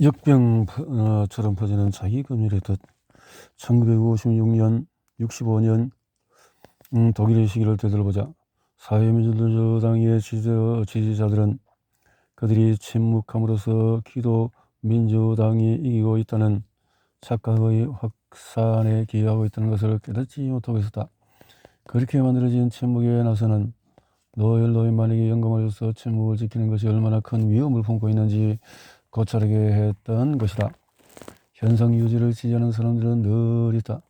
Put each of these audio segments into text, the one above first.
역병처럼 퍼지는 자기 검열의 뜻. 1956년, 65년 독일의 시기를 되돌아보자. 사회민주당의 지지자들은 그들이 침묵함으로써 기독민주당이 이기고 있다는 착각의 확산에 기여하고 있다는 것을 깨닫지 못하고 있었다. 그렇게 만들어진 침묵에 나서는 노인만에게 영감을 줘서 침묵을 지키는 것이 얼마나 큰 위험을 품고 있는지 고찰하게 했던 것이다. 현상 유지를 지지하는 사람들은 늘 있다.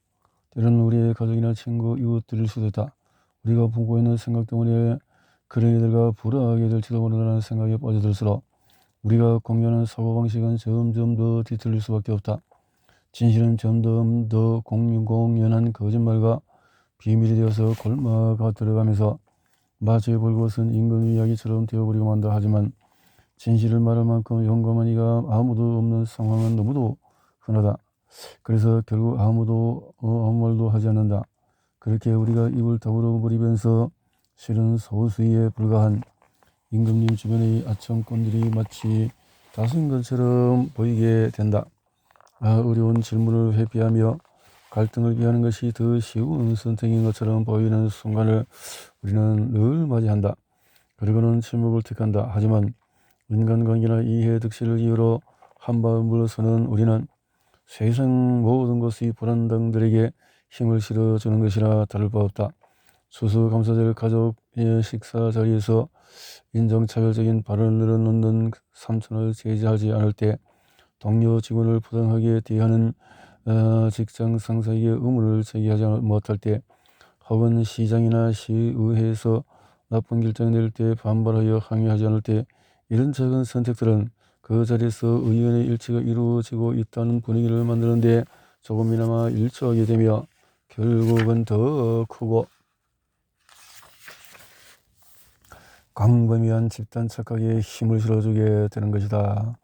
때로는 우리의 가족이나 친구, 이웃들일 수도 있다. 우리가 품고 있는 생각 때문에 그런 이들과 불화하게 될지도 모른다는 생각에 빠져들수록 우리가 공유하는 사고방식은 점점 더 뒤틀릴 수밖에 없다. 진실은 점점 더 공연한 거짓말과 비밀이 되어서 골마가 들어가면서 마치 불꽃은 임금 이야기처럼 되어버리고 만다. 하지만 진실을 말할 만큼 용감한 이가 아무도 없는 상황은 너무도 흔하다. 그래서 결국 아무도 아무 말도 하지 않는다. 그렇게 우리가 입을 다물어 버리면서 실은 소수에 불과한 임금님 주변의 아청꾼들이 마치 다수인 것처럼 보이게 된다. 어려운 질문을 회피하며 갈등을 피하는 것이 더 쉬운 선택인 것처럼 보이는 순간을 우리는 늘 맞이한다. 그리고는 침묵을 택한다. 하지만 인간관계나 이해 득실을 이유로 한발 물러서는 우리는 세상 모든 것이 불안당들에게 힘을 실어주는 것이라 다를 바 없다. 추수감사절 가족의 식사 자리에서 인종차별적인 발언을 놓는 삼촌을 제지하지 않을 때, 동료 직원을 부당하게 대하는 직장 상사에게 의문을 제기하지 못할 때, 혹은 시장이나 시의회에서 나쁜 결정을 내릴 때 반발하여 항의하지 않을 때, 이런 작은 선택들은 그 자리에서 의견의 일치가 이루어지고 있다는 분위기를 만드는데 조금이나마 일조하게 되며 결국은 더 크고 광범위한 집단 착각에 힘을 실어주게 되는 것이다.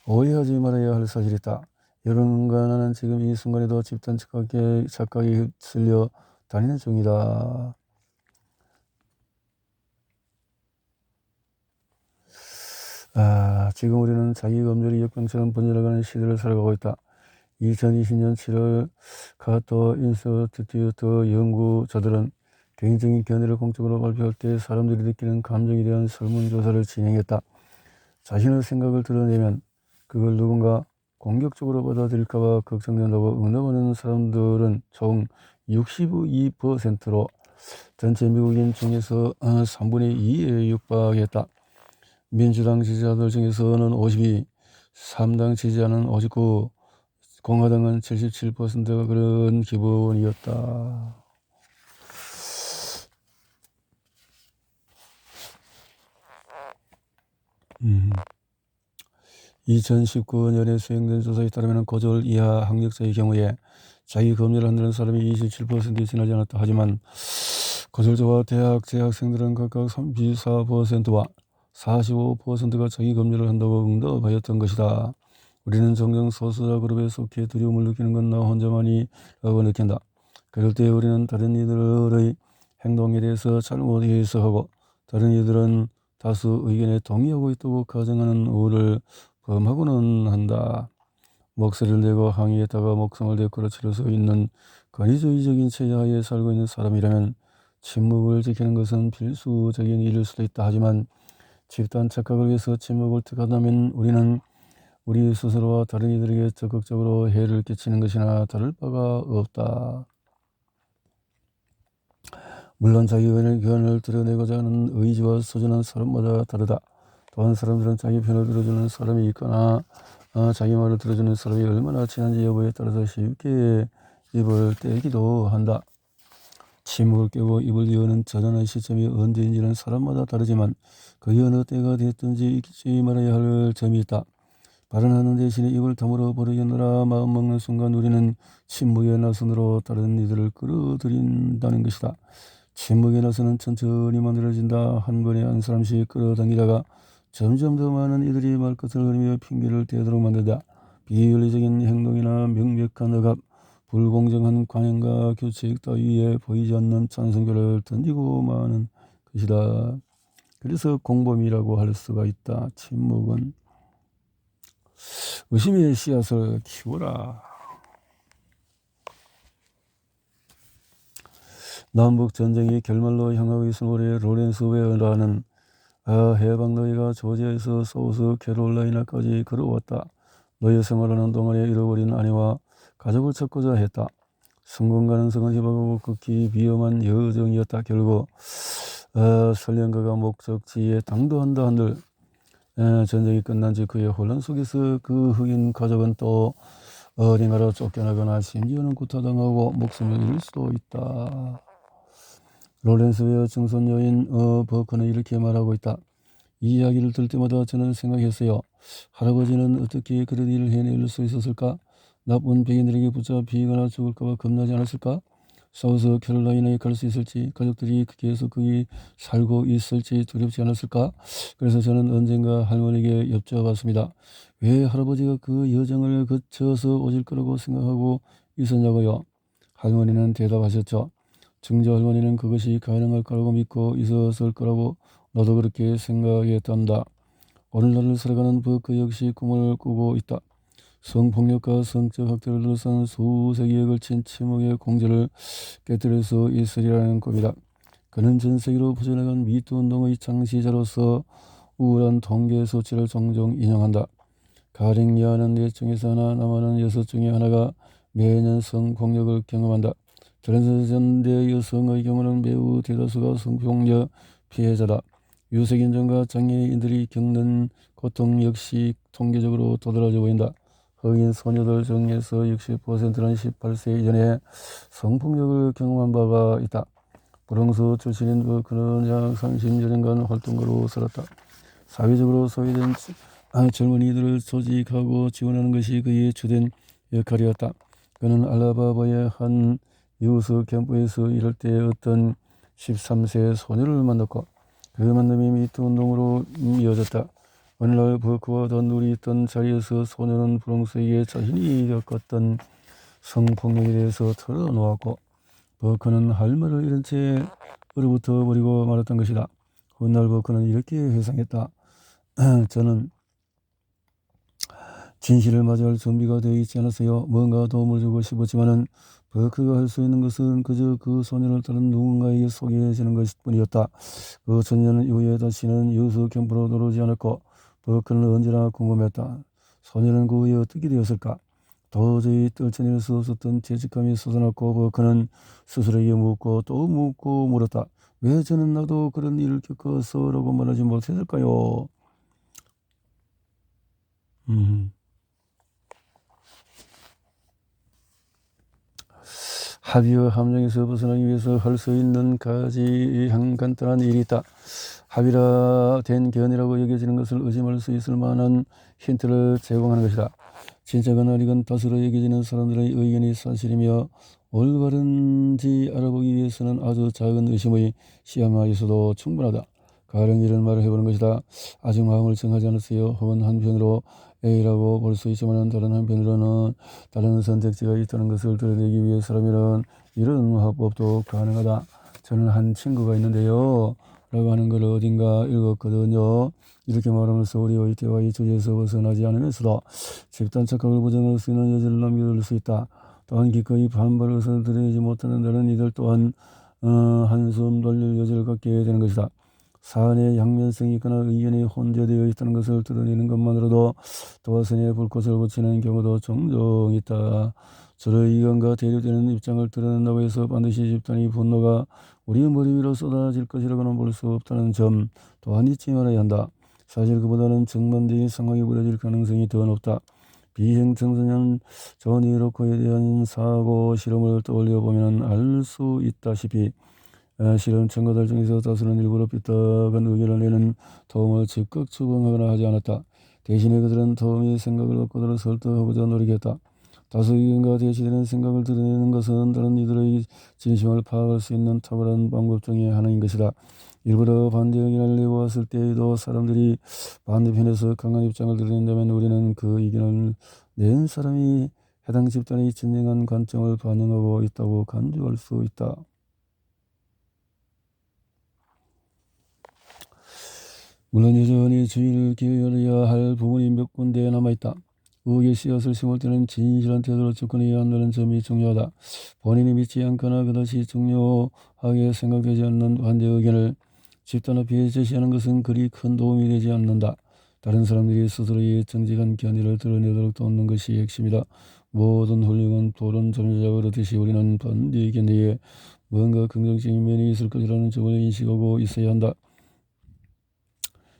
오해하지 말아야 할 사실이 있다. 여러분과 나는 지금 이 순간에도 집단 착각에 휩쓸려 다니는 중이다. 지금 우리는 자기 검열이 역병처럼 번져나가는 시대를 살아가고 있다. 2020년 7월 카터 인스티튜트 연구자들은 개인적인 견해를 공적으로 발표할 때 사람들이 느끼는 감정에 대한 설문조사를 진행했다. 자신의 생각을 드러내면 그걸 누군가 공격적으로 받아들일까봐 걱정된다고 응답하는 사람들은 총 62%로 전체 미국인 중에서 3분의 2에 육박했다. 민주당 지지자들 중에서는 52, 3당 지지자는 59, 공화당은 77%가 그런 기분이었다. 2019년에 수행된 조사에 따르면 고졸 이하 학력자의 경우에 자기 검열을 한다는 사람이 27%에 지나지 않았다. 하지만 고졸자와 대학 재학생들은 각각 34%와 45%가 자기 검열을 한다고 응답하였던 것이다. 우리는 종종 소수자 그룹에 속해 두려움을 느끼는 건 나 혼자만이라고 느낀다. 그럴 때 우리는 다른 이들의 행동에 대해서 잘못 해석하고 다른 이들은 다수 의견에 동의하고 있다고 가정하는 우를 범하고는 한다. 목소리를 내고 항의했다가 목숨을 내걸어칠 수 있는 권위주의적인 체제하에 살고 있는 사람이라면 침묵을 지키는 것은 필수적인 일일 수도 있다. 하지만 집단 착각을 위해서 침묵을 택한다면 우리는 우리 스스로와 다른 이들에게 적극적으로 해를 끼치는 것이나 다를 바가 없다. 물론 자기 의견을 드러내고자 하는 의지와 소전은 사람마다 다르다. 또한 사람들은 자기 편을 들어주는 사람이 있거나 자기 말을 들어주는 사람이 얼마나 친한지 여부에 따라서 쉽게 입을 떼기도 한다. 침묵을 깨고 입을 여는 자전의 시점이 언제인지는 사람마다 다르지만 그 어느 때가 됐든지 잊지 말아야 할 점이 있다. 발언하는 대신에 입을 다물어 버리겠노라 마음먹는 순간 우리는 침묵의 나선으로 다른 이들을 끌어들인다는 것이다. 침묵의 나선은 천천히 만들어진다. 한 번에 한 사람씩 끌어당기다가 점점 더 많은 이들이 말끝을 흐리며 핑계를 대도록 만든다. 비윤리적인 행동이나 명백한 억압, 불공정한 관행과 규칙 따위에 보이지 않는 찬성교를 던지고 마는 것이다. 그래서 공범이라고 할 수가 있다. 침묵은 의심의 씨앗을 키워라. 남북 전쟁이 결말로 향하고 있을 무렵에 로렌스 웨어라는 해방 너희가 조지아에서 사우스 캐롤라이나까지 걸어왔다. 너희 생활하는 동안에 잃어버린 아내와 가족을 찾고자 했다. 성공 가능성은 희박하고 극히 위험한 여정이었다. 결국 설령가가 목적지에 당도한다 한들 전쟁이 끝난 지 그의 혼란 속에서 그 흑인 가족은 또 어딘가로 쫓겨나거나 심지어는 구타당하고 목숨을 잃을 수도 있다. 로렌스 웨어 증손 여인 버커는 이렇게 말하고 있다. 이 이야기를 들을 때마다 저는 생각했어요. 할아버지는 어떻게 그런 일을 해낼 수 있었을까? 나쁜 백인들에게 붙잡히거나 죽을까봐 겁나지 않았을까? 사우스 캐롤라이나에 갈 수 있을지, 가족들이 계속 거기 살고 있을지 두렵지 않았을까? 그래서 저는 언젠가 할머니에게 여쭤봤습니다. 왜 할아버지가 그 여정을 거쳐서 오실 거라고 생각하고 있었냐고요? 할머니는 대답하셨죠. 증조 할머니는 그것이 가능할 거라고 믿고 있었을 거라고 나도 그렇게 생각했단다. 오늘날을 살아가는 버크 역시 꿈을 꾸고 있다. 성폭력과 성적 학대를 둘러싼 수세기에 걸친 침묵의 공제를 깨뜨릴 수 있으리라는 꿈이다. 그는 전 세계로 퍼져나간 미투 운동의 창시자로서 우울한 통계 수치를 종종 인용한다. 가령 여하는 4중에서 하나, 남아는 6중에 하나가 매년 성폭력을 경험한다. 트랜스젠더 여성의 경우는 매우 대다수가 성폭력 피해자다. 유색인종과 장애인들이 겪는 고통 역시 통계적으로 도드라져 보인다. 흑인 소녀들 중에서 60%는 18세 이전에 성폭력을 경험한 바가 있다. 브롱스 출신인 그는 약 30여년간 활동가로 살았다. 사회적으로 소외된 젊은이들을 조직하고 지원하는 것이 그의 주된 역할이었다. 그는 알라바마의 한 유스 캠프에서 일할 때 어떤 13세 소녀를 만났고 그 만남이 미투 운동으로 이어졌다. 어느 날 버크와 단둘이 있던 자리에서 소녀는 브롱스에게 자신이 겪었던 성폭력에 대해서 털어놓았고 버크는 할 말을 잃은 채 얼어붙어 버리고 말았던 것이다. 훗날 버크는 이렇게 회상했다. 저는 진실을 맞이할 준비가 되어 있지 않았어요. 뭔가 도움을 주고 싶었지만은 버크가 할 수 있는 것은 그저 그 소년을 다른 누군가에게 소개해주는 것뿐이었다. 그 소년은 이후에 다시는 유스 캠프로 들어오지 않았고 버크는 언제나 궁금했다. 소년은 그 후에 어떻게 되었을까? 도저히 떨쳐낼 수 없었던 죄책감이 솟아났고 버크는 스스로에게 묻고 또 묻고 물었다. 왜 저는 나도 그런 일을 겪어서 라고 말하지 못했을까요? 합의와 함정에서 벗어나기 위해서 할 수 있는 한 간단한 일이 있다. 합의라 된 견해라고 여겨지는 것을 의심할 수 있을 만한 힌트를 제공하는 것이다. 진짜건 아니건 다수로 여겨지는 사람들의 의견이 사실이며 올바른지 알아보기 위해서는 아주 작은 의심의 씨앗만 있어도 충분하다. 가령 이런 말을 해보는 것이다. 아직 마음을 정하지 않았어요. 혹은 한편으로 A라고 볼 수 있지만 다른 한편으로는 다른 선택지가 있다는 것을 드러내기 위해서라면 이런 화법도 가능하다. 저는 한 친구가 있는데요. 라고 하는 걸 어딘가 읽었거든요. 이렇게 말하면서 우리의 대화의 주제에서 벗어나지 않으면서도 집단 착각을 부정할 수 있는 여지를 남겨둘 수 있다. 또한 기꺼이 반발 의사를 드러내지 못하는 다른 이들 또한 한숨 돌릴 여지를 갖게 되는 것이다. 사안에 양면성이 있거나 의견이 혼재되어 있다는 것을 드러내는 것만으로도 도화선에 불꽃을 붙이는 경우도 종종 있다. 서로 의견과 대립되는 입장을 드러낸다고 해서 반드시 집단의 분노가 우리 머리 위로 쏟아질 것이라고는 볼 수 없다는 점 또한 잊지 말아야 한다. 사실 그보다는 정반대의 상황이 벌어질 가능성이 더 높다. 비행 청소년 조니 로커에 대한 사고 실험을 떠올려 보면 알 수 있다시피 실험 참가자 중에서 다수는 일부러 삐딱한 의견을 내는 토음을 즉각 추궁하거나 하지 않았다. 대신에 그들은 토음의 생각을 바꾸도록 설득하고자 노력했다. 다수 의견과 대치되는 생각을 드러내는 것은 다른 이들의 진심을 파악할 수 있는 탁월한 방법 중에 하나인 것이다. 일부러 반대 의견을 내보았을 때에도 사람들이 반대편에서 강한 입장을 드러낸다면 우리는 그 의견을 낸 사람이 해당 집단의 진정한 관점을 반영하고 있다고 간주할 수 있다. 물론 여전히 주의를 기울여야 할 부분이 몇 군데 남아있다. 의의 씨앗을 심을 때는 진실한 태도로 접근해야 한다는 점이 중요하다. 본인이 믿지 않거나 그것이 중요하게 생각되지 않는 반대 의견을 집단 앞에 제시하는 것은 그리 큰 도움이 되지 않는다. 다른 사람들이 스스로의 정직한 견해를 드러내도록 돕는 것이 핵심이다. 모든 훌륭한 토론 참여자가 그렇듯이 우리는 반대 견해에 뭔가 긍정적인 면이 있을 것이라는 점을 인식하고 있어야 한다.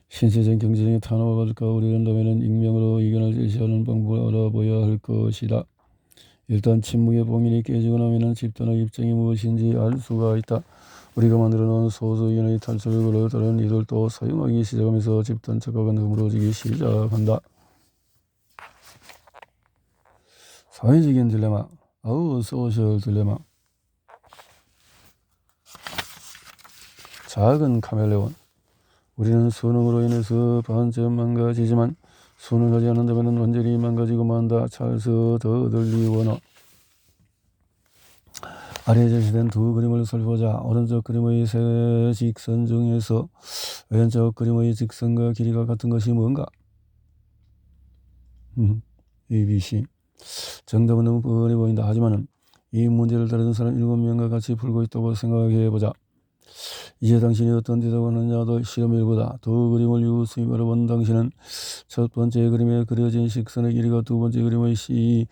신체적 경제적인 탄압을 받을까 우려한다면 익명으로 의견을 제시하는 방법을 알아봐야 할 것이다. 일단 침묵의 봉인이 깨지고 나면 집단의 입장이 무엇인지 알 수가 있다. 우리가 만들어 놓은 소수 의견의 탈출을 걸어 다른 이들도 사용하기 시작하면서 집단 착각은 허물어지기 시작한다. 사회적인 딜레마, 소셜 딜레마. 작은 카멜레온. 우리는 수능으로 인해서 반쯤 망가지지만 수능하지 않는다면 완전히 망가지고 만다. 찰스 더들리 워너. 아래에 제시된 두 그림을 살펴보자. 오른쪽 그림의 세 직선 중에서 왼쪽 그림의 직선과 길이가 같은 것이 뭔가? ABC. 정답은 너무 뻔해 보인다. 하지만 이 문제를 다른 사람 7명과 같이 풀고 있다고 생각해보자. 이제 당신이 어떤 대답을 하느냐도 실험 일부다. 두 그림을 유심히 바라본 당신은 첫 번째 그림에 그려진 직선의 길이가 두 번째 그림의 C의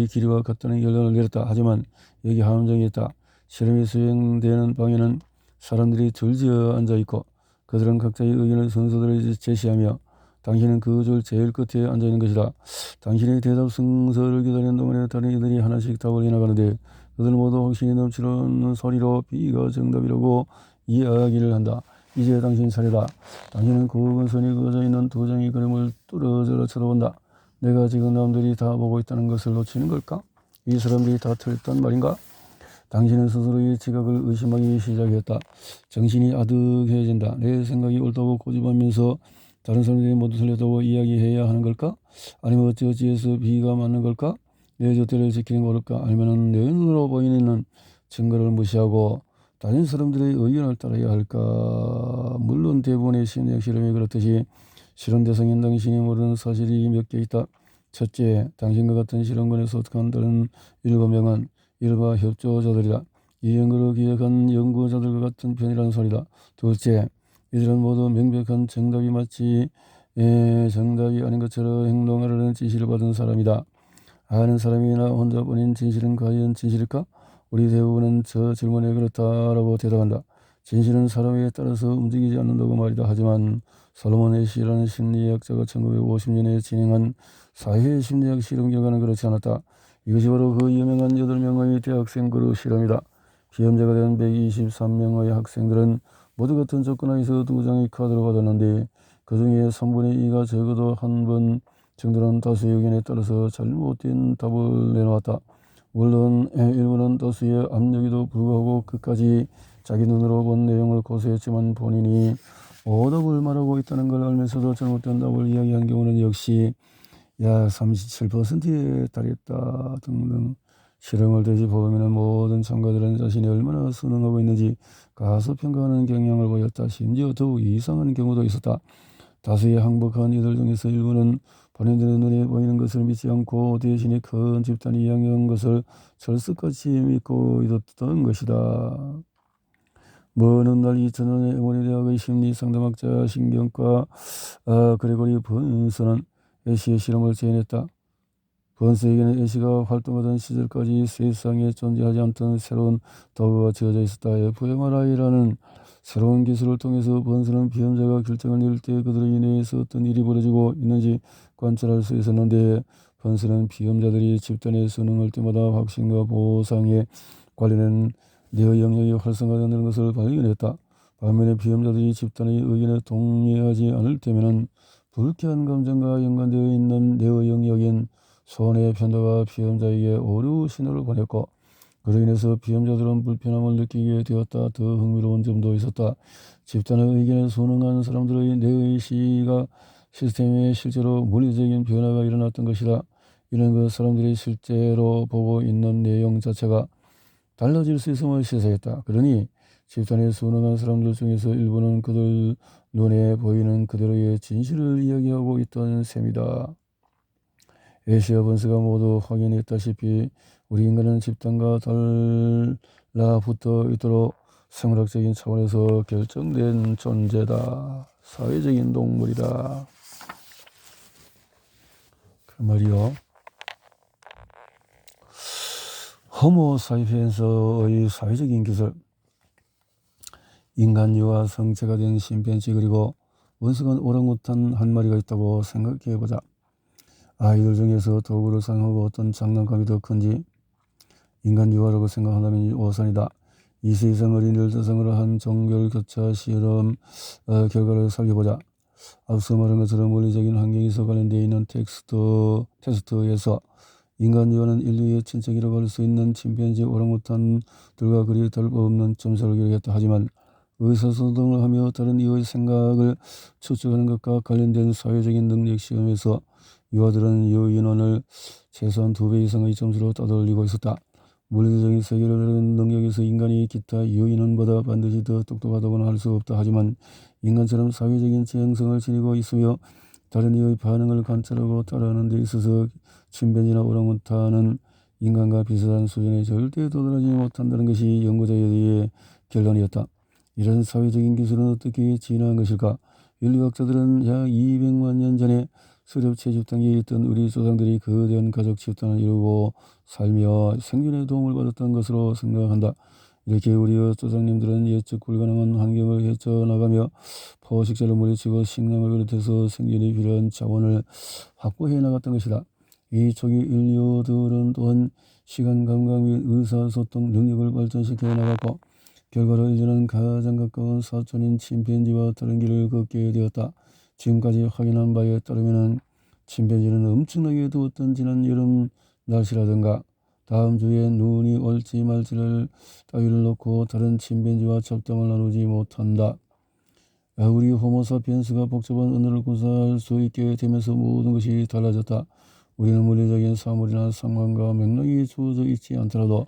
길이와 같다는 결론을 내렸다. 하지만 여기 함정이 있다. 실험이 수행되는 방에는 사람들이 줄지어 앉아있고 그들은 각자의 의견을 순서대로 제시하며 당신은 그 줄 제일 끝에 앉아있는 것이다. 당신의 대답 순서를 기다리는 동안에 다른 이들이 하나씩 답을 해나가는데 그들 모두 확신이 넘치는 소리로 B가 정답이라고 이야기를 한다. 이제 당신 차례다. 당신은 구근선이 그어져 있는 두 장의 그림을 뚫어져라 쳐다본다. 내가 지금 남들이 다 보고 있다는 것을 놓치는 걸까? 이 사람들이 다 틀렸단 말인가? 당신은 스스로의 지각을 의심하기 시작했다. 정신이 아득해진다. 내 생각이 옳다고 고집하면서 다른 사람들이 모두 틀렸다고 이야기해야 하는 걸까? 아니면 어찌어찌해서 B가 맞는 걸까? 내 잣대를 지키는 걸까? 아니면 내 눈으로 보이는 증거를 무시하고 다른 사람들의 의견을 따라야 할까? 물론 대부분의 심리학 실험이 그렇듯이 실험 대상인 당신이 모르는 사실이 몇 개 있다. 첫째, 당신과 같은 실험관에 소속한 다른 7명은 일바 협조자들이다. 이 연구를 기획한 연구자들과 같은 편이라는 소리다. 둘째, 이들은 모두 명백한 정답이 마치 정답이 아닌 것처럼 행동하려는 지시를 받은 사람이다. 아는 사람이나 혼자뿐인 진실은 과연 진실일까? 우리 대부분은 저 질문에 그렇다라고 대답한다. 진실은 사람에 따라서 움직이지 않는다고 말이다. 하지만 솔로몬 애쉬라는 심리학자가 1950년에 진행한 사회심리학 실험 결과는 그렇지 않았다. 이것이 바로 그 유명한 8명의 대학생 그룹 실험이다. 시험자가 된 123명의 학생들은 모두 같은 조건 하에서 2장의 카드를 받았는데 그 중에 3분의 2가 적어도 한 번 정도는 다수의 의견에 따라서 잘못된 답을 내놓았다. 물론 일부는 다수의 압력에도 불구하고 끝까지 자기 눈으로 본 내용을 고수했지만 본인이 오답을 말하고 있다는 걸 알면서도 잘못된 답을 이야기한 경우는 역시 약 37%에 달했다 등등. 실험을 되짚어보면 모든 참가들은 자신이 얼마나 순응하고 있는지 가소평가하는 경향을 보였다. 심지어 더욱 이상한 경우도 있었다. 다수의 항복한 이들 중에서 일부는 본인들의 눈에 보이는 것을 믿지 않고 대신에 큰 집단이 이야기한 것을 철석같이 믿고 있었던 것이다. 먼 훗날 2000년에 에모리 대학의 심리상담학자 신경과 그레고리 번스는 애쉬의 실험을 재현했다. 번스에게는 애쉬가 활동하던 시절까지 세상에 존재하지 않던 새로운 도구가 지어져 있었다. fMRI라는 새로운 기술을 통해서 번스는 비험자가 결정을 내릴 때 그들의 인해서 어떤 일이 벌어지고 있는지 관찰할 수 있었는데 번스는 비험자들이 집단에 순응할 때마다 확신과 보상에 관련된 뇌의 영역이 활성화되는 것을 발견했다. 반면에 비험자들이 집단의 의견에 동의하지 않을 때에는 불쾌한 감정과 연관되어 있는 뇌의 영역인 손해 편도가 비험자에게 오류 신호를 보냈고 그로 인해서 비험자들은 불편함을 느끼게 되었다. 더 흥미로운 점도 있었다. 집단의 의견에 순응한 사람들의 뇌의 시각 시스템에 실제로 물리적인 변화가 일어났던 것이다. 이는 그 사람들이 실제로 보고 있는 내용 자체가 달라질 수 있음을 시사했다. 그러니 집단에 순응한 사람들 중에서 일부는 그들 눈에 보이는 그대로의 진실을 이야기하고 있던 셈이다. 애쉬와 번스가 모두 확인했다시피 우리 인간은 집단과 달라붙어 있도록 생물학적인 차원에서 결정된 존재다. 사회적인 동물이다. 그 말이요. 호모 사피엔스의 사회적인 기술, 인간 유아 성체가 된 심팬지 그리고 원숭은 오랑우탄 한 마리가 있다고 생각해보자. 아이들 중에서 도구를 사용하고 어떤 장난감이 더 큰지 인간 유아라고 생각한다면 오산이다. 2세 이상 어린이를 대상으로 한 종결 교차 실험 결과를 살펴보자. 앞서 말한 것처럼 물리적인 환경에서 관련되어 있는 테스트에서 인간 유아는 인류의 친척이라고 할 수 있는 침팬지 오랑우탄들과 그리 다를 바 없는 점수를 기록했다. 하지만 의사소통을 하며 다른 이의 생각을 추측하는 것과 관련된 사회적인 능력 시험에서 유아들은 유 인원을 최소한 2배 이상의 점수로 따돌리고 있었다. 물리적인 세계를 다루는 능력에서 인간이 기타 유인원보다 반드시 더 똑똑하다고는 할 수 없다. 하지만 인간처럼 사회적인 지향성을 지니고 있으며 다른 이의 반응을 관찰하고 따라하는 데 있어서 침팬지나 오랑우탄은 인간과 비슷한 수준에 절대 도달하지 못한다는 것이 연구자의 결론이었다. 이런 사회적인 기술은 어떻게 진화한 것일까? 인류학자들은 약 200만 년 전에 수렵체 집단계에 있던 우리 조상들이 거대한 가족 집단을 이루고 살며 생존에 도움을 받았던 것으로 생각한다. 이렇게 우리의 조상님들은 예측 불가능한 환경을 헤쳐나가며 포식자를 물리치고 식량을 비롯해서 생존에 필요한 자원을 확보해 나갔던 것이다. 이 초기 인류들은 또한 시간 감각 및 의사소통 능력을 발전시켜 나갔고 결과로 인류는 가장 가까운 사촌인 침팬지와 다른 길을 걷게 되었다. 지금까지 확인한 바에 따르면 침팬지는 엄청나게 더웠던 지난 여름 날씨라든가 다음 주에 눈이 올지 말지를 따위를 놓고 다른 침팬지와 잡담을 나누지 못한다. 우리 호모사피엔스가 복잡한 언어를 구사할 수 있게 되면서 모든 것이 달라졌다. 우리는 물리적인 사물이나 상황과 맥락이 주어져 있지 않더라도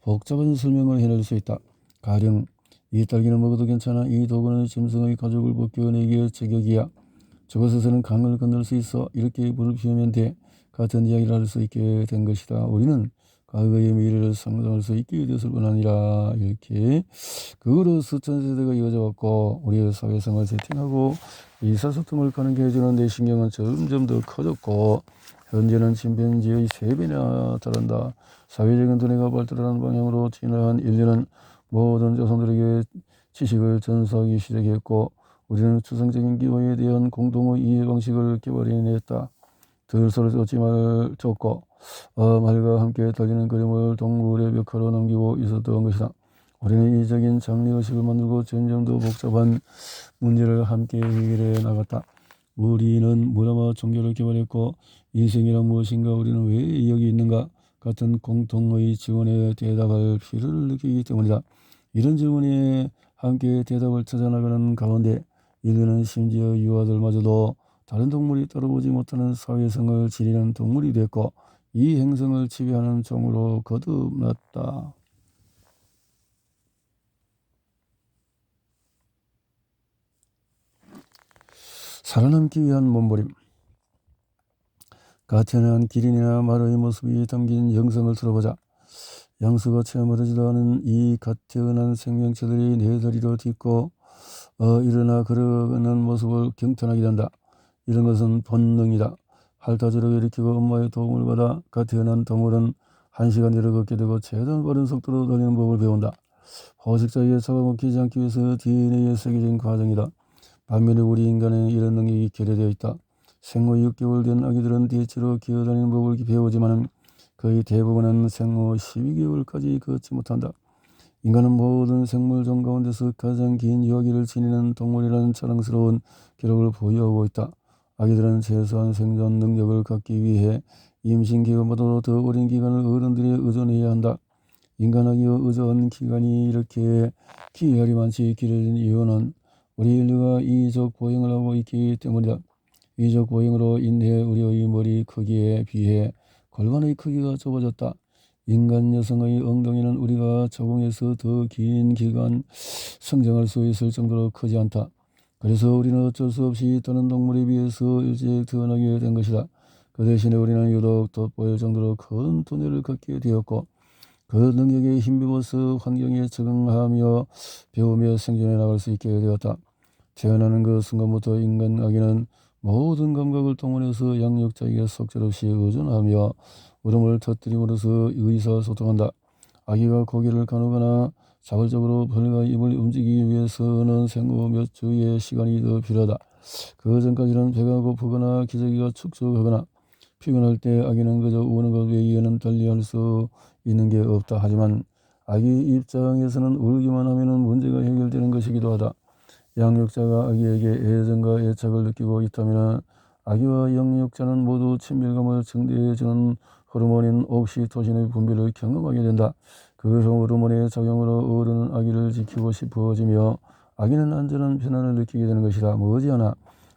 복잡한 설명을 해낼 수 있다. 가령 이 딸기는 먹어도 괜찮아. 이 도구는 짐승의 가죽을 벗겨내기에 제격이야. 저곳에서는 강을 건널 수 있어. 이렇게 불을 피우면 돼. 같은 이야기를 할 수 있게 된 것이다. 우리는 과거의 미래를 상상할 수 있게 되었을 뿐 아니라 이렇게 그로 수천 세대가 이어져 왔고 우리의 사회생활 세팅하고 의사소통을 가능하게 해주는 내 신경은 점점 더 커졌고 현재는 침팬지의 3배나 다른다. 사회적인 두뇌가 발달하는 방향으로 진화한 인류는 모든 조상들에게 지식을 전수하기 시작했고 우리는 추상적인 기호에 대한 공동의 이해 방식을 개발해냈다. 들소를 쫓고 말과 함께 달리는 그림을 동물의 벽화로 남기고 있었던 것이다. 우리는 이적인 장래의식을 만들고 점점 더 복잡한 문제를 함께 해결해 나갔다. 우리는 문화와 종교를 개발했고 인생이란 무엇인가 우리는 왜 여기 있는가 같은 공통의 질문에 대답할 필요를 느끼기 때문이다. 이런 질문에 함께 대답을 찾아나가는 가운데 인류는 심지어 유아들마저도 다른 동물이 따라오지 못하는 사회성을 지니는 동물이 됐고 이 행성을 지배하는 종으로 거듭났다. 살아남기 위한 몸부림. 가티나한 기린이나 말의 모습이 담긴 영상을 들어보자. 양수가 체험하지도 않은 이 가티은한 생명체들이 네 다리로 딛고 일어나 걸어가는 모습을 경탄하게 된다. 이런 것은 본능이다. 핥아주려고 일으키고 엄마의 도움을 받아 가티은한 동물은 1시간 내로 걷게 되고 최대한 빠른 속도로 달리는 법을 배운다. 포식자에게 잡아먹히지 않기 위해서 DNA에 새겨진 과정이다. 반면에 우리 인간에는 이런 능력이 결여되어 있다. 생후 6개월 된 아기들은 대체로 기어다니는 법을 배우지만 거의 대부분은 생후 12개월까지 걷지 못한다. 인간은 모든 생물종 가운데서 가장 긴 유아기를 지니는 동물이라는 자랑스러운 기록을 보유하고 있다. 아기들은 최소한 생존 능력을 갖기 위해 임신 기간보다도 더 오랜 기간을 어른들에 의존해야 한다. 인간 아기의 의존 기간이 이렇게 기이하리 많지 길어진 이유는 우리 인류가 이적 보행을 하고 있기 때문이다. 이적 보행으로 인해 우리의 머리 크기에 비해 골반의 크기가 좁아졌다. 인간 여성의 엉덩이는 우리가 적응해서 더 긴 기간 성장할 수 있을 정도로 크지 않다. 그래서 우리는 어쩔 수 없이 다른 동물에 비해서 일찍 태어나게 된 것이다. 그 대신에 우리는 유독 돋보일 정도로 큰 두뇌를 갖게 되었고 그 능력에 힘입어서 환경에 적응하며 배우며 생존해 나갈 수 있게 되었다. 태어나는 그 순간부터 인간 아기는 모든 감각을 동원해서 양육자에게 속절없이 의존하며 울음을 터뜨림으로써 의사소통한다. 아기가 고개를 가누거나 자발적으로 벌과 입을 움직이기 위해서는 생후 몇 주의 시간이 더 필요하다. 그 전까지는 배가 고프거나 기저귀가 축축하거나 피곤할 때 아기는 그저 우는 것 외에는 달리 할 수 있는 게 없다. 하지만 아기 입장에서는 울기만 하면 문제가 해결되는 것이기도 하다. 양육자가 아기에게 애정과 애착을 느끼고 있다면 아기와 양육자는 모두 친밀감을 증대해주는 호르몬인 옥시토신의 분비를 경험하게 된다. 그 호르몬의 작용으로 어른은 아기를 지키고 싶어지며 아기는 안전한 편안을 느끼게 되는 것이다. 머지않아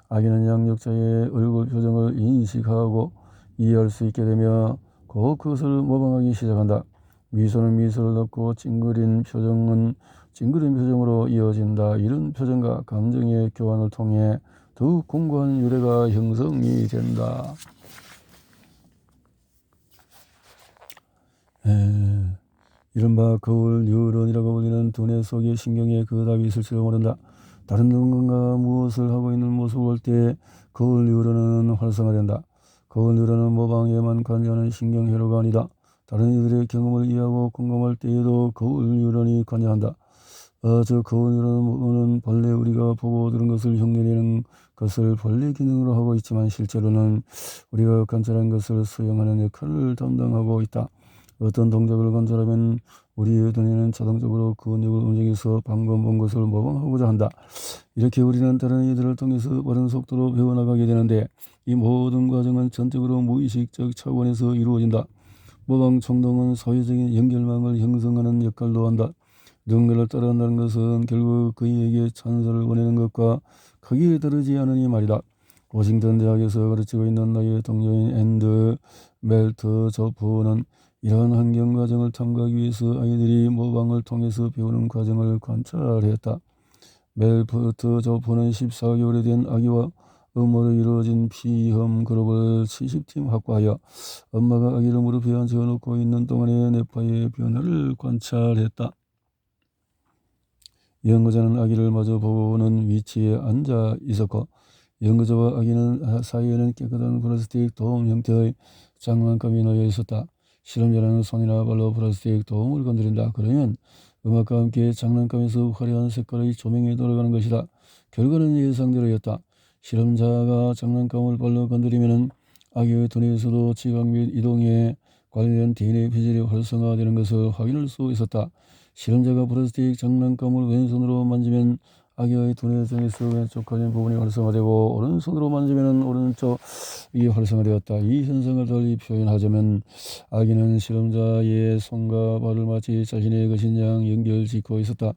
아기는 양육자의 얼굴 표정을 인식하고 이해할 수 있게 되며 곧 그것을 모방하기 시작한다. 미소는 미소를 넣고 찡그린 표정은 찡그린 표정으로 이어진다. 이런 표정과 감정의 교환을 통해 더욱 공고한 유래가 형성이 된다. 이른바 거울 뉴런이라고 불리는 두뇌 속에 신경에 그 답이 있을지도 모른다. 다른 누군가 무엇을 하고 있는 모습을 볼 때 거울 뉴런은 활성화된다. 거울 뉴런은 모방에만 관여하는 신경회로가 아니다. 다른 이들의 경험을 이해하고 공감할 때에도 거울 뉴런이 관여한다. 저 거울 뉴런은 본래 우리가 보고 들은 것을 흉내내는 것을 본래 기능으로 하고 있지만 실제로는 우리가 관찰한 것을 수용하는 역할을 담당하고 있다. 어떤 동작을 관찰하면 우리의 두뇌는 자동적으로 그 근육을 움직여서 방금 본 것을 모방하고자 한다. 이렇게 우리는 다른 이들을 통해서 빠른 속도로 배워나가게 되는데 이 모든 과정은 전적으로 무의식적 차원에서 이루어진다. 모방衝動은 사회적인 연결망을 형성하는 역할도 한다. 누군가를 따라간다는 것은 결국 그에게 찬사를 원하는 것과 크게 다르지 않으니 말이다. 워싱턴 대학에서 가르치고 있는 나의 동료인 앤드 멜트 조프는 이러한 환경 과정을 탐구하기 위해서 아이들이 모방을 통해서 배우는 과정을 관찰했다. 멜트 조프는 14개월이 된 아기와 음모로 이루어진 피험 그룹을 70팀 확보하여 엄마가 아기를 무릎에 앉혀놓고 있는 동안에 뇌파의 변화를 관찰했다. 연구자는 아기를 마주 보는 위치에 앉아 있었고 연구자와 아기는 사이에는 깨끗한 플라스틱 도움 형태의 장난감이 놓여 있었다. 실험자는 손이나 발로 플라스틱 도움을 건드린다. 그러면 음악과 함께 장난감에서 화려한 색깔의 조명이 돌아가는 것이다. 결과는 예상대로였다. 실험자가 장난감을 발로 건드리면 아기의 두뇌에서도 지각 및 이동에 관련된 DNA 피질이 활성화되는 것을 확인할 수 있었다. 실험자가 플라스틱 장난감을 왼손으로 만지면 아기의 두뇌 중에서 왼쪽 관련 부분이 활성화되고 오른손으로 만지면 오른쪽이 활성화되었다. 이 현상을 달리 표현하자면 아기는 실험자의 손과 발을 마치 자신의 것인 양 연결짓고 있었다.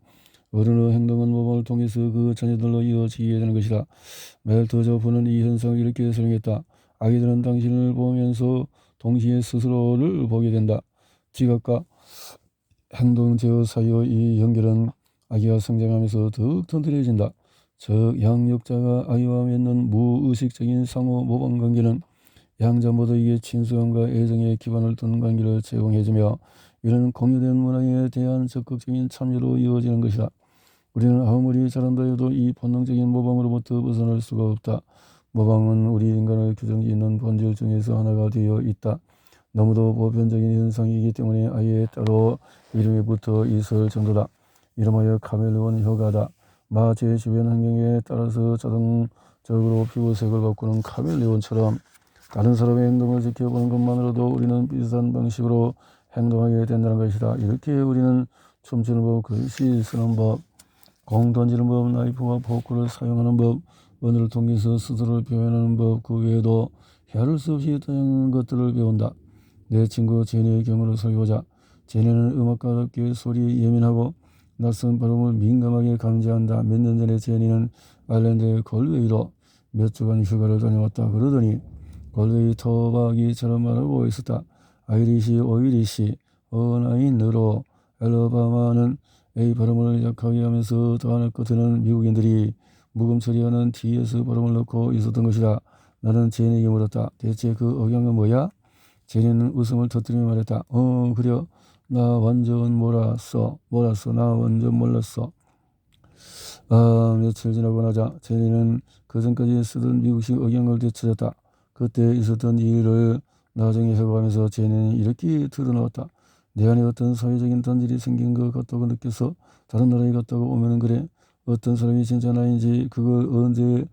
어른의 행동은 모방을 통해서 그 자녀들로 이어지게 되는 것이다. 멜트 조프는 이 현상을 이렇게 설명했다. 아기들은 당신을 보면서 동시에 스스로를 보게 된다. 지각과 행동 제어 사이의 이 연결은 아기가 성장하면서 더욱 튼튼해진다. 즉 양육자가 아이와 맺는 무의식적인 상호 모방 관계는 양자 모두에게 친숙함과 애정의 기반을 둔 관계를 제공해주며 이는 공유된 문화에 대한 적극적인 참여로 이어지는 것이다. 우리는 아무리 잘한다 해도 이 본능적인 모방으로부터 벗어날 수가 없다. 모방은 우리 인간을 규정짓는 본질 중에서 하나가 되어 있다. 너무도 보편적인 현상이기 때문에 아예 따로 이름이 붙어 있을 정도다. 이름하여 카멜레온 효과다. 마제 주변 환경에 따라서 자동적으로 피부색을 바꾸는 카멜레온처럼 다른 사람의 행동을 지켜보는 것만으로도 우리는 비슷한 방식으로 행동하게 된다는 것이다. 이렇게 우리는 춤추는 법, 글씨 쓰는 법, 공 던지는 법, 나이프와 포크를 사용하는 법, 언어를 통해서 스스로를 표현하는 법, 그 외에도 헤아릴 수 없이 다양한 것들을 배운다. 내 친구 제니의 경우를 살펴보자. 제니는 음악과 함께 소리에 예민하고 낯선 발음을 민감하게 감지한다. 몇 년 전에 제니는 아일랜드의 걸웨이로 몇 주간 휴가를 다녀왔다. 그러더니 걸웨이 토박이처럼 말하고 있었다. 아이리시, 오이리시, 어나인으로 엘러바마는 A 발음을 약하게 하면서 단어 끝에는 미국인들이 묵음 처리하는 TS 발음을 넣고 있었던 것이다. 나는 제니에게 물었다. 대체 그 억양은 뭐야? 제니는 웃음을 터뜨리며 말했다. 그려. 나 완전 몰랐어. 나 완전 몰랐어. 며칠 지나고 나자 제니는 그전까지 쓰던 미국식 억양을 되찾았다. 그때 있었던 일을 나중에 회고하면서 제니는 이렇게 드러나왔다. 내 안에 어떤 사회적인 단절이 생긴 것 같다고 느껴서 다른 나라에 갔다가 오면은 그래. 어떤 사람이 진짜 나인지 그걸 언제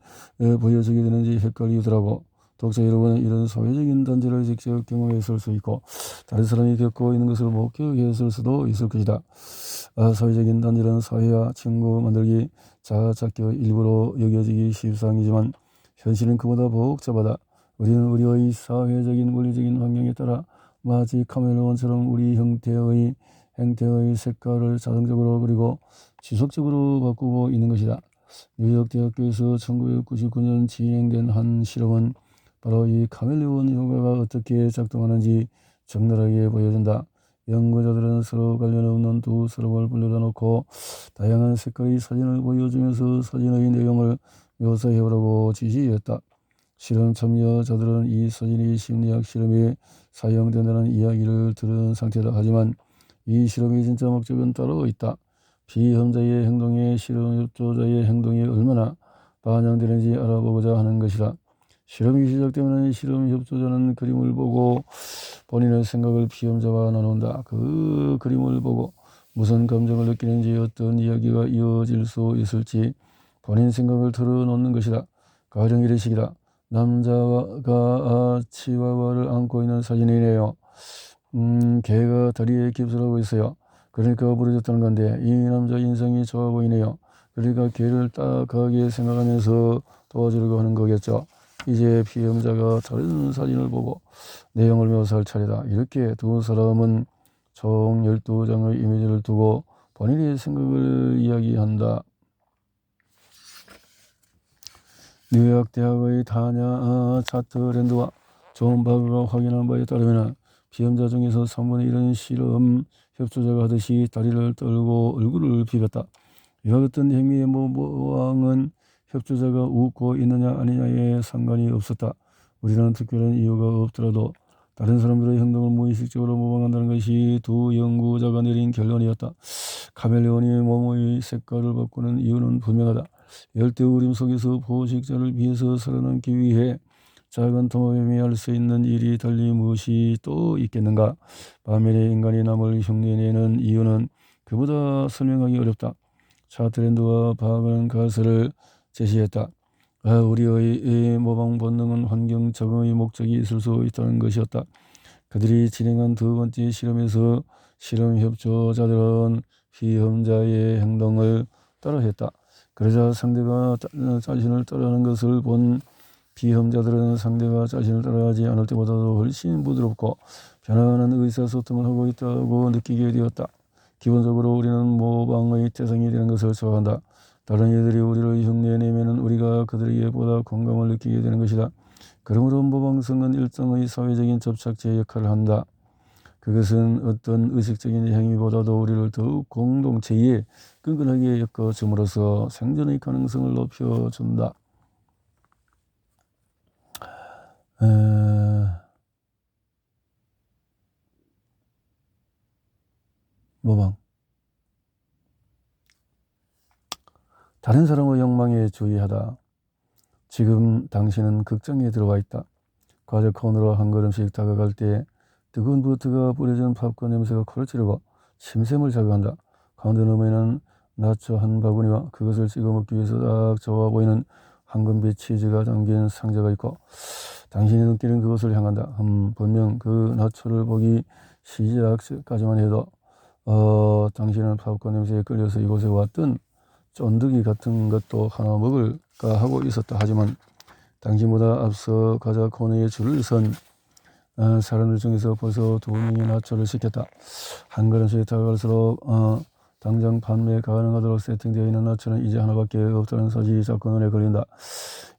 보여주게 되는지 헷갈리더라고. 독자 여러분은 이런 사회적인 단절을 직접 경험했을 수 있고 다른 사람이 겪고 있는 것을 목격했을 수도 있을 것이다. 사회적인 단절은 사회와 친구 만들기, 자아찾기 일부러 여겨지기 십상이지만 현실은 그보다 복잡하다. 우리는 우리의 사회적인 물리적인 환경에 따라 마치 카멜레온처럼 우리 행태의 색깔을 자동적으로 그리고 지속적으로 바꾸고 있는 것이다. 뉴욕 대학교에서 1999년 진행된 한 실험은 바로 이 카멜레온 효과가 어떻게 작동하는지 적나라하게 보여준다. 연구자들은 서로 관련 없는 두 사람을 불러다 놓고 다양한 색깔의 사진을 보여주면서 사진의 내용을 묘사해보라고 지시했다. 실험 참여자들은 이 사진이 심리학 실험에 사용된다는 이야기를 들은 상태다. 하지만 이 실험의 진짜 목적은 따로 있다. 피험자의 행동에 실험 협조자의 행동이 얼마나 반영되는지 알아보고자 하는 것이다. 실험이 시작되면 실험 협조자는 그림을 보고 본인의 생각을 피험자와 나눈다. 그 그림을 보고 무슨 감정을 느끼는지 어떤 이야기가 이어질 수 있을지 본인 생각을 털어놓는 것이다. 가령 이래식이다. 남자가 치와와를 안고 있는 사진이네요. 개가 다리에 깁스하고 있어요. 그러니까 부러졌다는 건데 이 남자 인상이 좋아 보이네요. 그러니까 개를 딱하게 생각하면서 도와주려고 하는 거겠죠. 이제 피험자가 다른 사진을 보고 내용을 묘사할 차례다. 이렇게 두 사람은 총 12장의 이미지를 두고 본인의 생각을 이야기한다. 뉴욕 대학의 타냐 차트랜드와 존 바그가 확인한 바에 따르면 피험자 중에서 3분의 1은 실험 협조자가 하듯이 다리를 떨고 얼굴을 비볐다. 이와 같은 행위의 모방은 협조자가 웃고 있느냐 아니냐에 상관이 없었다. 우리는 특별한 이유가 없더라도 다른 사람들의 행동을 무의식적으로 모방한다는 것이 두 연구자가 내린 결론이었다. 카멜레온이 몸의 색깔을 바꾸는 이유는 분명하다. 열대우림 속에서 포식자를 피해서 살아남기 위해 작은 도마뱀이 할 수 있는 일이 달리 무엇이 또 있겠는가? 반면에 인간이 남을 흉내내는 이유는 그보다 설명하기 어렵다. 차트랜드와 바그는 가설을 제시했다. 우리의 모방 본능은 환경 적응의 목적이 있을 수 있다는 것이었다. 그들이 진행한 두 번째 실험에서 실험 협조자들은 피험자의 행동을 따라했다. 그러자 상대가 자신을 따라하는 것을 본 피험자들은 상대가 자신을 따라하지 않을 때보다도 훨씬 부드럽고 편안한 의사소통을 하고 있다고 느끼게 되었다. 기본적으로 우리는 모방의 대상이 되는 것을 좋아한다. 다른 이들이 우리를 흉내내면 우리가 그들에게 보다 공감을 느끼게 되는 것이다. 그러므로 모방성은 일종의 사회적인 접착제 역할을 한다. 그것은 어떤 의식적인 행위보다도 우리를 더욱 공동체에 끈끈하게 엮어줌으로써 생존의 가능성을 높여준다. 모방. 다른 사람의 욕망에 주의하다. 지금 당신은 극장에 들어와 있다. 과자 코너로 한 걸음씩 다가갈 때 뜨거운 버터가 뿌려진 팝콘 냄새가 코를 찌르고 침샘을 자극한다. 가운데 너머에는 나초 한 바구니와 그것을 찍어 먹기 위해서 딱 좋아 보이는 황금빛 치즈가 담긴 상자가 있고 당신의 눈길은 그것을 향한다. 분명 그 나초를 보기 시작까지만 해도 당신은 팝콘 냄새에 끌려서 이곳에 왔던 쫀득이 같은 것도 하나 먹을까 하고 있었다. 하지만 당신보다 앞서 과자 코너에 줄을 선 사람들 중에서 벌써 2명이 나초를 시켰다. 한 걸음씩 다가갈수록 당장 판매 가능하도록 세팅되어 있는 나초는 이제 하나밖에 없다는 사실이 자꾸 눈에 걸린다.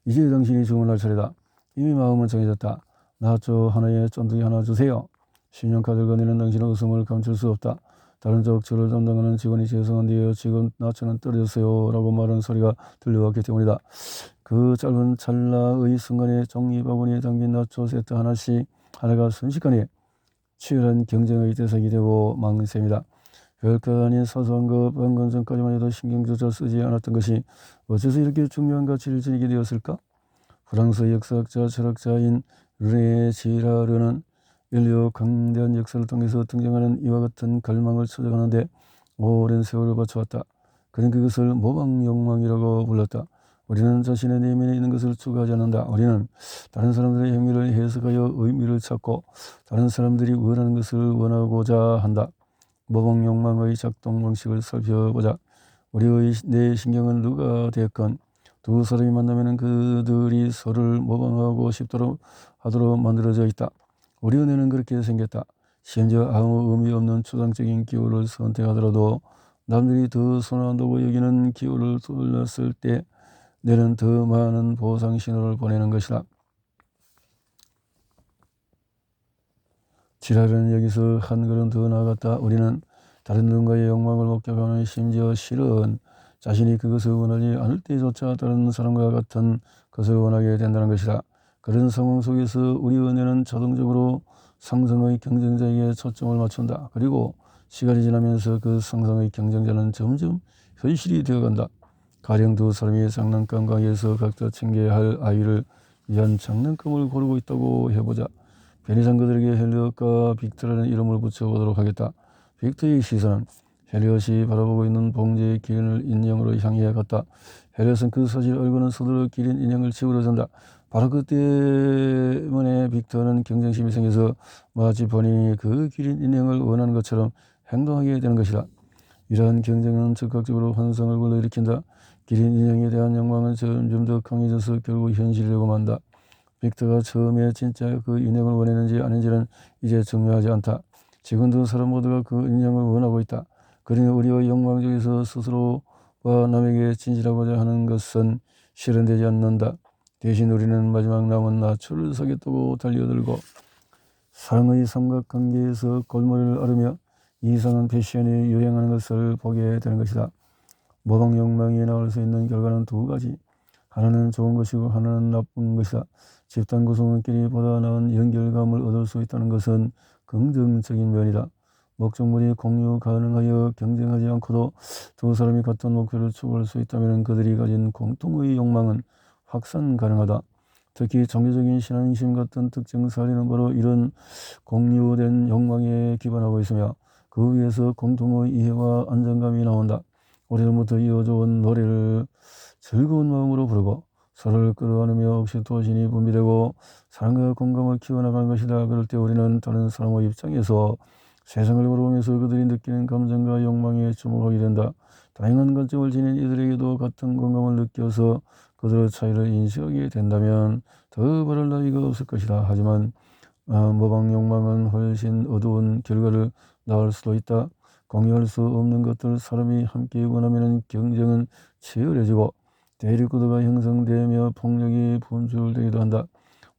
이제 당신이 주문할 차례다. 이미 마음은 정해졌다. 나초 하나에 쫀득이 하나 주세요. 신용카드를 건네는 당신은 웃음을 감출 수 없다. 다른 쪽 줄을 담당하는 직원이 죄송한데요. 지금 나초는 떨어졌어요. 라고 말하는 소리가 들려왔기 때문이다. 그 짧은 찰나의 순간에 종이바구니에 담긴 나초 세트 하나가 순식간에 치열한 경쟁의 대상이 되고 만 셈이다. 별것 아닌 사소한 것 방금 전까지만 해도 신경조차 쓰지 않았던 것이 어째서 이렇게 중요한 가치를 지니게 되었을까? 프랑스 역사학자 철학자인 르네 지라르는 인류 강대한 역사를 통해서 등장하는 이와 같은 갈망을 찾아가는데 오랜 세월을 바쳐왔다. 그는 그것을 모방욕망이라고 불렀다. 우리는 자신의 내면에 있는 것을 추구하지 않는다. 우리는 다른 사람들의 행위를 해석하여 의미를 찾고 다른 사람들이 원하는 것을 원하고자 한다. 모방욕망의 작동 방식을 살펴보자. 우리의 내 신경은 누가 되었건 두 사람이 만나면 그들이 서로를 모방하고 싶도록 하도록 만들어져 있다. 우리 뇌는 그렇게 생겼다. 심지어 아무 의미 없는 추상적인 기호를 선택하더라도 남들이 더 선호한다고 여기는 기호를 돌렸을 때 뇌는 더 많은 보상 신호를 보내는 것이다. 지랄은 여기서 한 걸음 더 나아갔다. 우리는 다른 누군가의 욕망을 목격하는 심지어 실은 자신이 그것을 원하지 않을 때조차 다른 사람과 같은 것을 원하게 된다는 것이다. 그런 상황 속에서 우리의 뇌는 자동적으로 상성의 경쟁자에게 초점을 맞춘다. 그리고 시간이 지나면서 그 상성의 경쟁자는 점점 현실이 되어간다. 가령 두 사람이 장난감 가게에서 각자 챙겨야 할 아이를 위한 장난감을 고르고 있다고 해보자. 편의상 그들에게 헬리엇과 빅터라는 이름을 붙여보도록 하겠다. 빅터의 시선은 헬리엇이 바라보고 있는 봉제의 기린을 인형으로 향해 갔다. 헬리엇은 그 사실을 알고는 서둘러 기린 인형을 집으러 잔다. 바로 그 때문에 빅터는 경쟁심이 생겨서 마치 본인이 그 기린 인형을 원하는 것처럼 행동하게 되는 것이다. 이러한 경쟁은 즉각적으로 환상을 불러일으킨다. 기린 인형에 대한 욕망은 점점 더 강해져서 결국 현실이 되고 만다. 빅터가 처음에 진짜 그 인형을 원했는지 아닌지는 이제 중요하지 않다. 지금도 사람 모두가 그 인형을 원하고 있다. 그러니 우리의 욕망 중에서 스스로와 남에게 진실하고자 하는 것은 실현되지 않는다. 대신 우리는 마지막 남은 나초를 사겠다고 달려들고 사랑의 삼각관계에서 골머리를 앓으며 이상한 패션이 유행하는 것을 보게 되는 것이다. 모방 욕망이 나올 수 있는 결과는 두 가지. 하나는 좋은 것이고 하나는 나쁜 것이다. 집단 구성원끼리 보다 나은 연결감을 얻을 수 있다는 것은 긍정적인 면이다. 목적물이 공유 가능하여 경쟁하지 않고도 두 사람이 같은 목표를 추구할 수 있다면 그들이 가진 공통의 욕망은 확산 가능하다. 특히 종교적인 신앙심 같은 특정 사례는 바로 이런 공유된 욕망에 기반하고 있으며 그 위에서 공통의 이해와 안정감이 나온다. 오래전부터 이어져온 노래를 즐거운 마음으로 부르고 서로를 끌어안으며 옥시토신이 분비되고 사랑과 공감을 키워나가는 것이다. 그럴 때 우리는 다른 사람의 입장에서 세상을 바라보면서 그들이 느끼는 감정과 욕망에 주목하게 된다. 다양한 관점을 지닌 이들에게도 같은 공감을 느껴서 그들의 차이를 인식하게 된다면 더 바랄 나위가 없을 것이다. 하지만 모방 욕망은 훨씬 어두운 결과를 낳을 수도 있다. 공유할 수 없는 것들 사람이 함께 원하면 경쟁은 치열해지고 대립구도가 형성되며 폭력이 분출되기도 한다.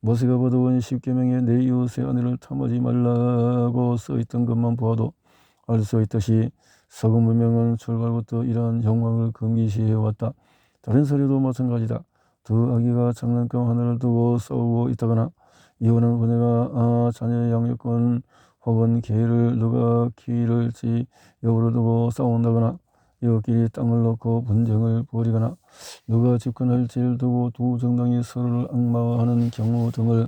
모세가 받아온 10계명에 내 이웃의 아내를 탐하지 말라고 써있던 것만 보아도 알 수 있듯이 서구 문명은 출발부터 이러한 욕망을 금기시해왔다. 다른 사례도 마찬가지다. 두 아기가 장난감 하나를 두고 싸우고 있다거나 이혼한 부녀가 자녀의 양육권 혹은 계를 누가 키울지 여부를 두고 싸운다거나 이웃끼리 땅을 놓고 분쟁을 벌이거나 누가 집권할지를 두고 두 정당이 서로를 악마화하는 경우 등을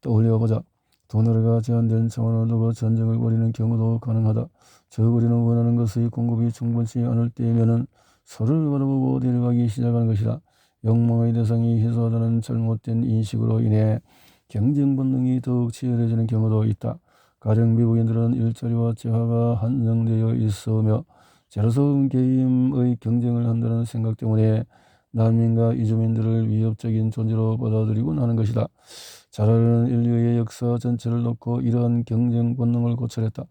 떠올려보자. 두 나라가 제한된 차원을 두고 전쟁을 벌이는 경우도 가능하다. 즉 우리는 원하는 것의 공급이 충분치 않을 때면은 서로를 바라보고 대립하기 시작하는 것이다. 욕망의 대상이 희소하다는 잘못된 인식으로 인해 경쟁 본능이 더욱 치열해지는 경우도 있다. 가령 미국인들은 일자리와 재화가 한정되어 있으며 제로섬 게임의 경쟁을 한다는 생각 때문에 난민과 이주민들을 위협적인 존재로 받아들이곤 하는 것이다. 자라는 인류의 역사 전체를 놓고 이러한 경쟁 본능을 고찰했다.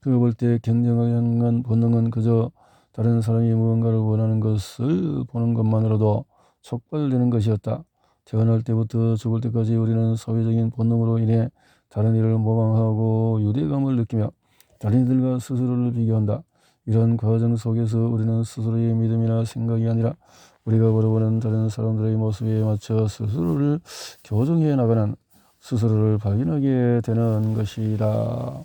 그가 볼 때 경쟁을 향한 본능은 그저 다른 사람이 무언가를 원하는 것을 보는 것만으로도 촉발되는 것이었다. 태어날 때부터 죽을 때까지 우리는 사회적인 본능으로 인해 다른 이를 모방하고 유대감을 느끼며 다른 이들과 스스로를 비교한다. 이런 과정 속에서 우리는 스스로의 믿음이나 생각이 아니라 우리가 걸어보는 다른 사람들의 모습에 맞춰 스스로를 교정해 나가는 스스로를 발견하게 되는 것이다.